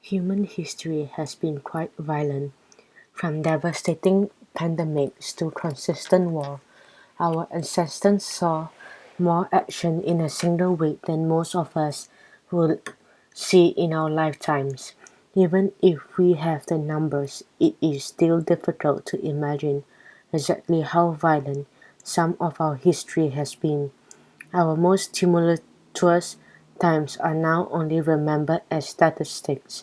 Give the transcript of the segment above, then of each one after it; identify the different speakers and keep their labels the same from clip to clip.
Speaker 1: Human history has been quite violent, from devastating pandemics to consistent war. Our ancestors saw more action in a single week than most of us will see in our lifetimes. Even if we have the numbers, it is still difficult to imagine exactly how violent some of our history has been. Our most tumultuous times are now only remembered as statistics.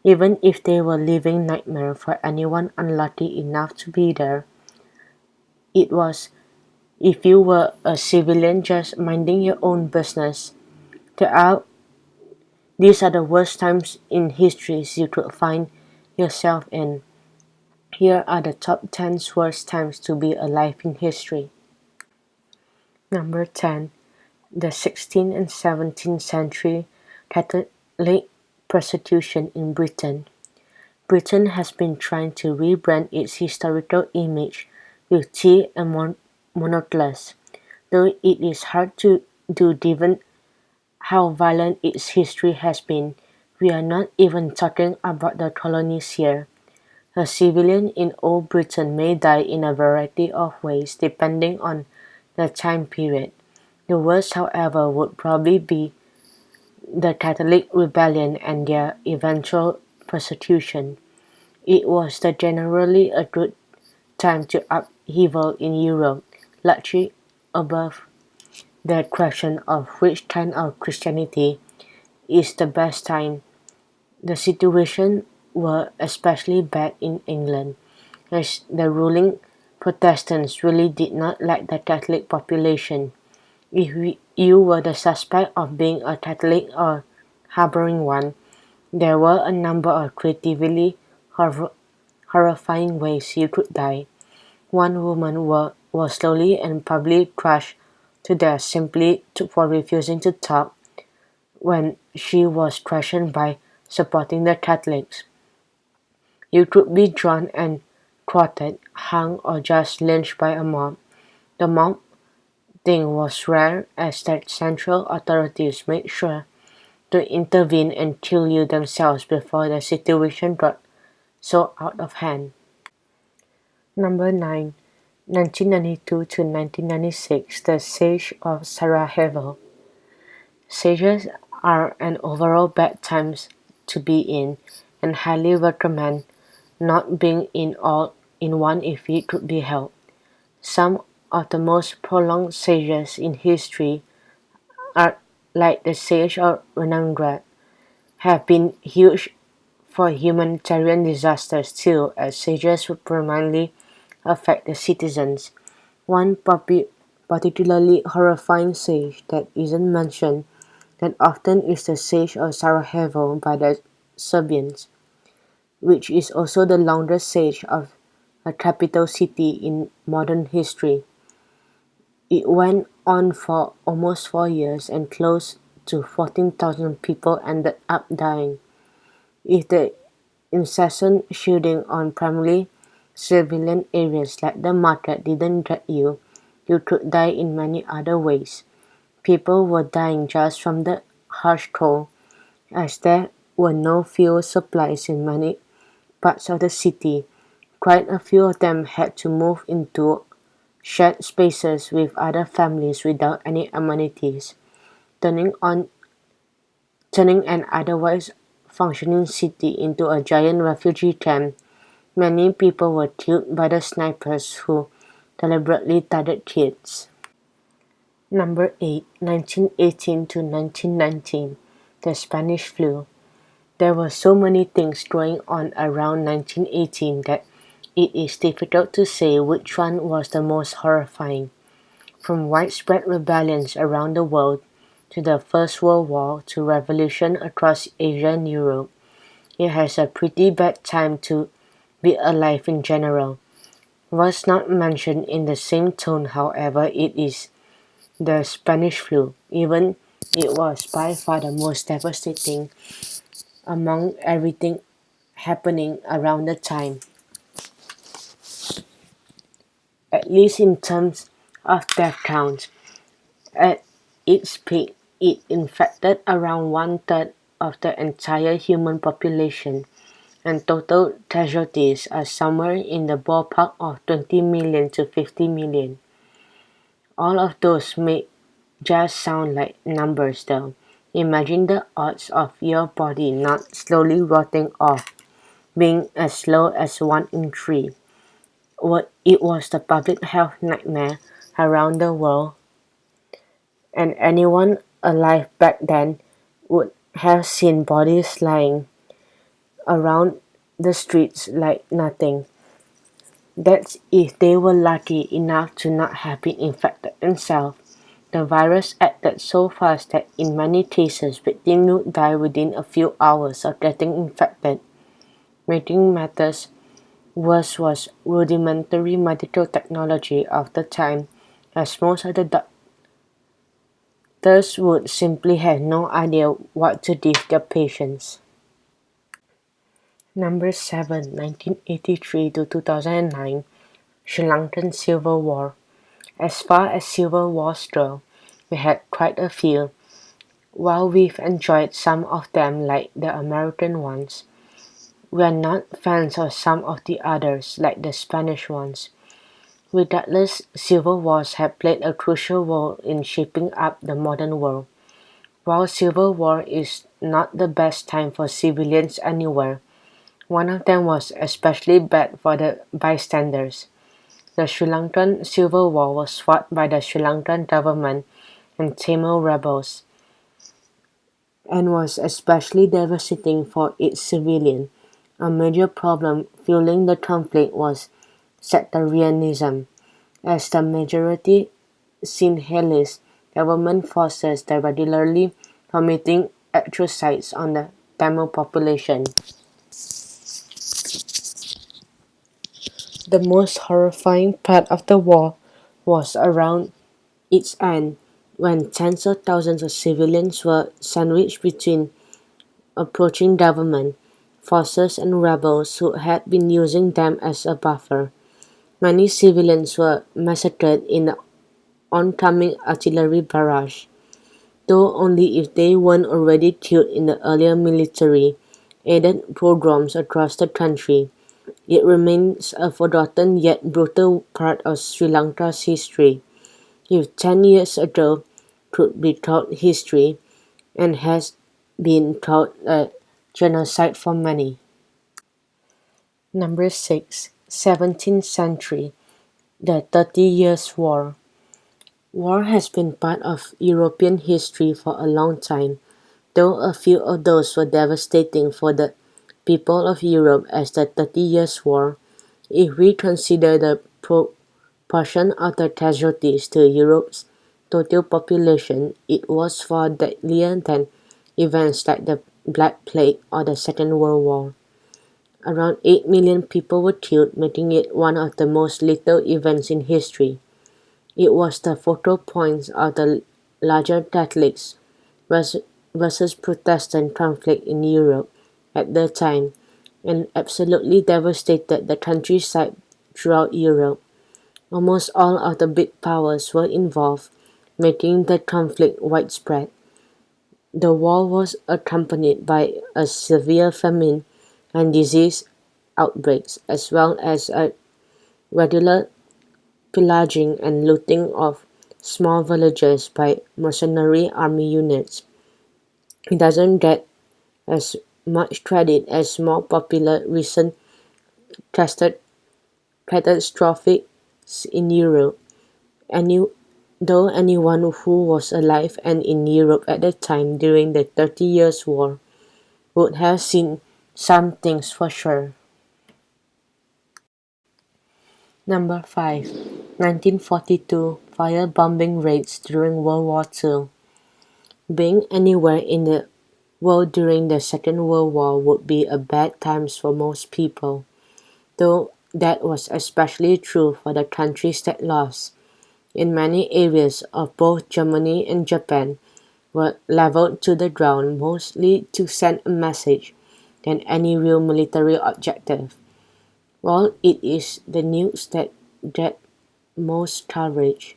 Speaker 1: Even if they were living nightmare for anyone unlucky enough to be there, it was. If you were a civilian just minding your own business, there are, these are the worst times in history you could find yourself in. Here are the top 10 worst times to be alive in history. Number 10. The 16th and 17th century Catholic persecution in Britain. Britain has been trying to rebrand its historical image with tea and monocultures, though it is hard to do given how violent its history has been. We are not even talking about the colonies here. A civilian in Old Britain may die in a variety of ways depending on the time period. The worst, however, would probably be the Catholic rebellion and their eventual persecution. It was generally a good time to upheaval in Europe, largely above the question of which kind of Christianity is the best time. The situation were especially bad in England, as the ruling Protestants really did not like the Catholic population. If you were the suspect of being a Catholic or harboring one, there were a number of creatively horrifying ways you could die. One woman was slowly and publicly crushed to death simply for refusing to talk when she was questioned by supporting the Catholics. You could be drawn and quartered, hung, or just lynched by a mob. The mob thing was rare as the central authorities made sure to intervene and kill you themselves before the situation got so out of hand. Number 9. 1992 to 1996, The Siege of Sarajevo. Sieges are an overall bad time to be in, and highly recommend not being in one if it could be helped. Some of the most prolonged sieges in history, are like the Siege of Leningrad, have been huge for humanitarian disasters too, as sieges would primarily affect the citizens. One particularly horrifying siege that isn't mentioned that often is the Siege of Sarajevo by the Serbians, which is also the longest siege of a capital city in modern history. It went on for almost 4 years and close to 14,000 people ended up dying. If the incessant shooting on primarily civilian areas like the market didn't get you, you could die in many other ways. People were dying just from the harsh cold, as there were no fuel supplies in many parts of the city. Quite a few of them had to move into shared spaces with other families without any amenities, turning on turning an otherwise functioning city into a giant refugee camp. Many people were killed by the snipers who deliberately targeted kids. Number 8. 1918 to 1919, The Spanish Flu. There were so many things going on around 1918 that it is difficult to say which one was the most horrifying. From widespread rebellions around the world to the First World War to revolution across Asia and Europe, it has a pretty bad time to be alive in general. What's not mentioned in the same tone, however, it is the Spanish flu. Even it was by far the most devastating among everything happening around the time, at least in terms of death counts. At its peak, it infected around one third of the entire human population, and total casualties are somewhere in the ballpark of 20 million to 50 million. All of those may just sound like numbers though. Imagine the odds of your body not slowly rotting off being as low as 1 in 3. It was the public health nightmare around the world, and anyone alive back then would have seen bodies lying around the streets like nothing. That's if they were lucky enough to not have been infected themselves. The virus acted so fast that in many cases victims would die within a few hours of getting infected. Making matters worse was rudimentary medical technology of the time, as most of the doctors would simply have no idea what to give their patients. Number 7, 1983 to 2009, Sri Lankan Civil War. As far as civil wars go, we had quite a few. While we've enjoyed some of them like the American ones, we are not fans of some of the others like the Spanish ones. Regardless, civil wars have played a crucial role in shaping up the modern world. While civil war is not the best time for civilians anywhere, one of them was especially bad for the bystanders. The Sri Lankan Civil War was fought by the Sri Lankan government and Tamil rebels, and was especially devastating for its civilians. A major problem fueling the conflict was sectarianism, as the majority Sinhalese government forces were regularly committing atrocities on the Tamil population. The most horrifying part of the war was around its end, when tens of thousands of civilians were sandwiched between approaching government forces and rebels who had been using them as a buffer. Many civilians were massacred in the oncoming artillery barrage, though only if they weren't already killed in the earlier military-aided pogroms across the country. It remains a forgotten yet brutal part of Sri Lanka's history. If 10 years ago could be called history, and has been called a genocide for many. Number 6, 17th century, the 30 Years' War. War has been part of European history for a long time, though a few of those were devastating for the people of Europe as the 30 Years' War. If we consider the proportion of the casualties to Europe's total population, it was far deadlier than events like the Black Plague or the Second World War. Around 8 million people were killed, making it one of the most lethal events in history. It was the focal point of the larger Catholics versus Protestant conflict in Europe at the time, and absolutely devastated the countryside throughout Europe. Almost all of the big powers were involved, making the conflict widespread. The war was accompanied by a severe famine and disease outbreaks, as well as a regular pillaging and looting of small villages by mercenary army units. It doesn't get as much credit as more popular recent catastrophes in Europe. Any, though anyone who was alive and in Europe at the time during the 30 Years' War would have seen some things for sure. Number 5, 1942 firebombing raids during World War II. Being anywhere in the world during the Second World War would be a bad time for most people, though that was especially true for the countries that lost. In many areas of both Germany and Japan were leveled to the ground mostly to send a message than any real military objective. While it is the news that get most coverage,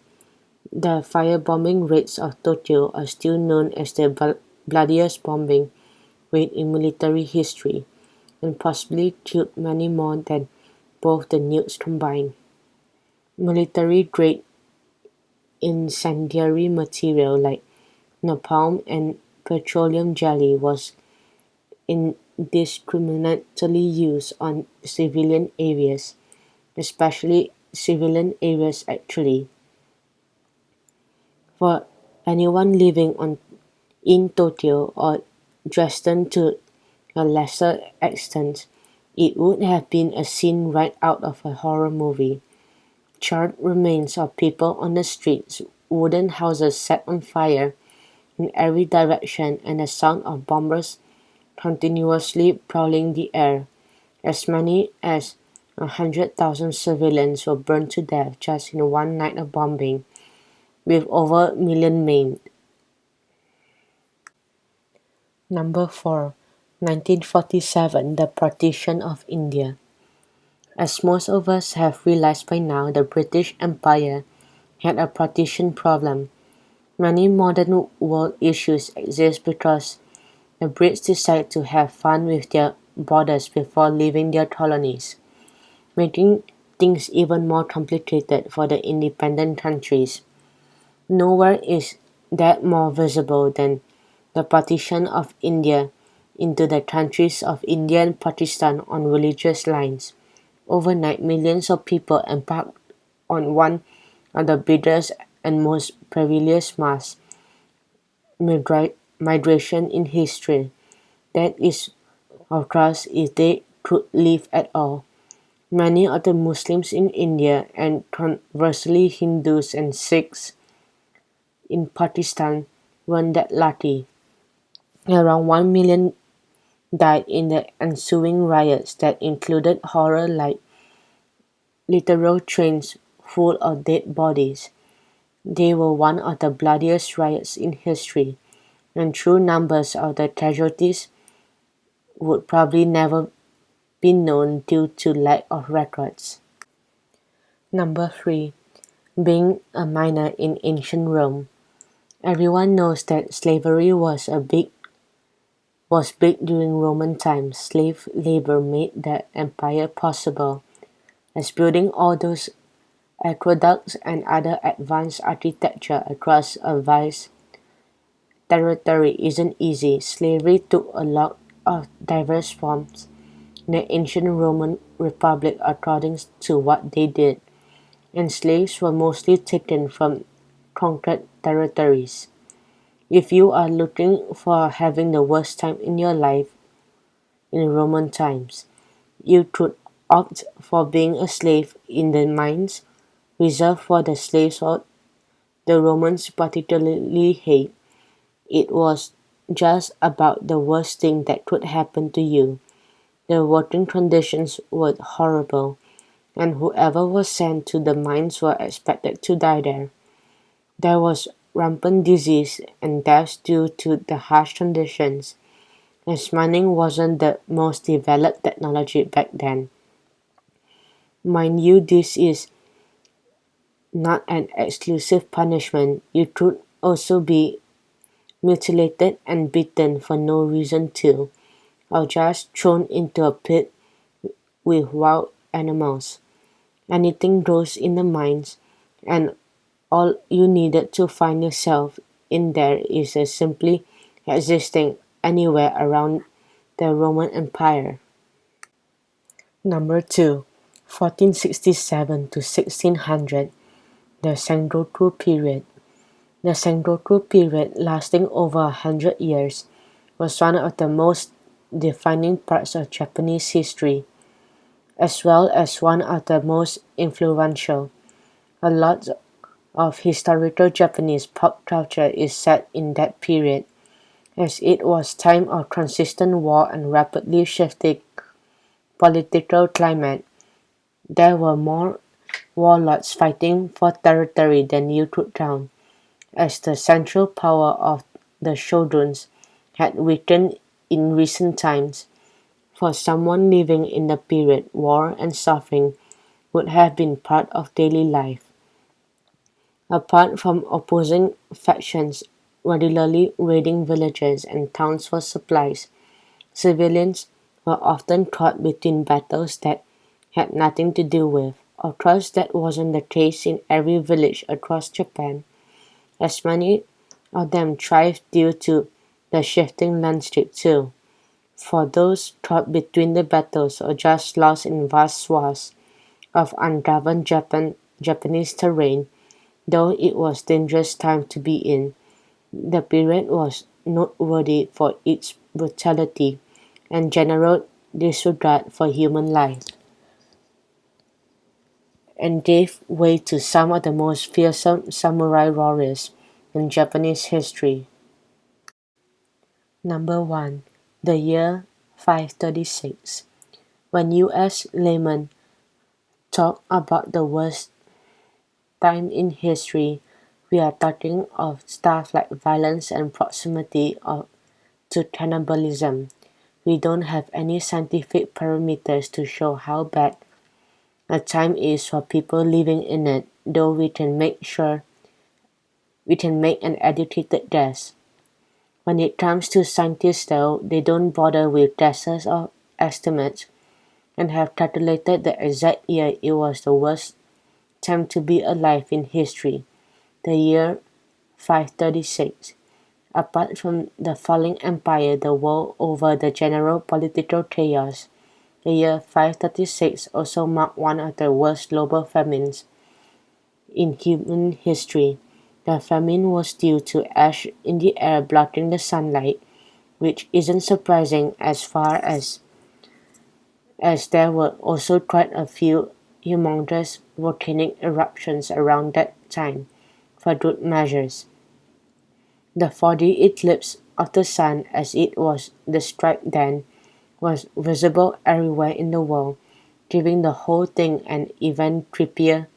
Speaker 1: the firebombing raids of Tokyo are still known as the bloodiest bombing weight in military history, and possibly killed many more than both the nukes combined. Military-grade incendiary material like napalm and petroleum jelly was indiscriminately used on civilian areas, especially civilian areas actually. For anyone living in Tokyo or Dresden to a lesser extent, it would have been a scene right out of a horror movie. Charred remains of people on the streets, wooden houses set on fire in every direction, and the sound of bombers continuously prowling the air. As many as 100,000 civilians were burned to death just in one night of bombing, with over a million maimed. Number 4. 1947, the partition of India. As most of us have realized by now, the British Empire had a partition problem. Many modern world issues exist because the Brits decided to have fun with their borders before leaving their colonies, making things even more complicated for the independent countries. Nowhere is that more visible than the partition of India into the countries of India and Pakistan on religious lines. Overnight, millions of people embarked on one of the biggest and most perilous mass migration in history. That is, of course, if they could live at all. Many of the Muslims in India and conversely Hindus and Sikhs in Pakistan weren't that lucky. Around 1 million died in the ensuing riots that included horror like literal trains full of dead bodies. They were one of the bloodiest riots in history, and true numbers of the casualties would probably never be known due to lack of records. Number 3. Being a minor in ancient Rome. Everyone knows that slavery was big during Roman times. Slave labor made the empire possible, as building all those aqueducts and other advanced architecture across a vast territory isn't easy. Slavery took a lot of diverse forms in the ancient Roman Republic according to what they did, and slaves were mostly taken from conquered territories. If you are looking for having the worst time in your life in Roman times, you could opt for being a slave in the mines reserved for the slaves or the Romans particularly hate. It was just about the worst thing that could happen to you. The working conditions were horrible, and whoever was sent to the mines were expected to die there. There was rampant disease and deaths due to the harsh conditions, as mining wasn't the most developed technology back then. Mind you, this is not an exclusive punishment. You could also be mutilated and beaten for no reason too, or just thrown into a pit with wild animals. Anything goes in the mines, and all you needed to find yourself in there is a simply existing anywhere around the Roman Empire. Number 2. 1467 to 1600, the Sengoku period. The Sengoku period, lasting over 100 years, was one of the most defining parts of Japanese history, as well as one of the most influential. A lot of historical Japanese pop culture is set in that period, as it was time of consistent war and rapidly shifting political climate. There were more warlords fighting for territory than you could count, as the central power of the shoguns had weakened in recent times. For someone living in the period, war and suffering would have been part of daily life. Apart from opposing factions regularly raiding villages and towns for supplies, Civilians were often caught between battles that had nothing to do with. Of course, that wasn't the case in every village across Japan, as many of them thrived due to the shifting landscape too. For those caught between the battles or just lost in vast swaths of ungoverned Japanese terrain, though it was a dangerous time to be in, the period was noteworthy for its brutality and general disregard for human life, and gave way to some of the most fearsome samurai warriors in Japanese history. Number 1. The year 536. When US laymen talk about the worst time in history, we are talking of stuff like violence and proximity to cannibalism. We don't have any scientific parameters to show how bad a time is for people living in it, though we can make an educated guess. When it comes to scientists though, they don't bother with guesses or estimates and have calculated the exact year it was the worst time to be alive in history, the year 536. Apart from the falling empire, the war over the general political chaos, the year 536 also marked one of the worst global famines in human history. The famine was due to ash in the air blocking the sunlight, which isn't surprising as there were also quite a few humongous volcanic eruptions around that time, for good measures. The 4D eclipse of the sun, as it was described then, was visible everywhere in the world, giving the whole thing an even creepier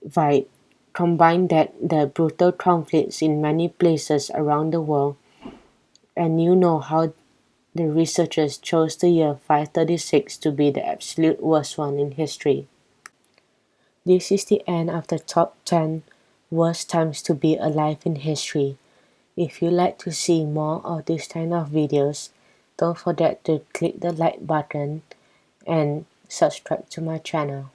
Speaker 1: vibe. Combine that the brutal conflicts in many places around the world, and you know how the researchers chose the year 536 to be the absolute worst one in history. This is the end of the top 10 worst times to be alive in history. If you like to see more of this kind of videos, don't forget to click the like button and subscribe to my channel.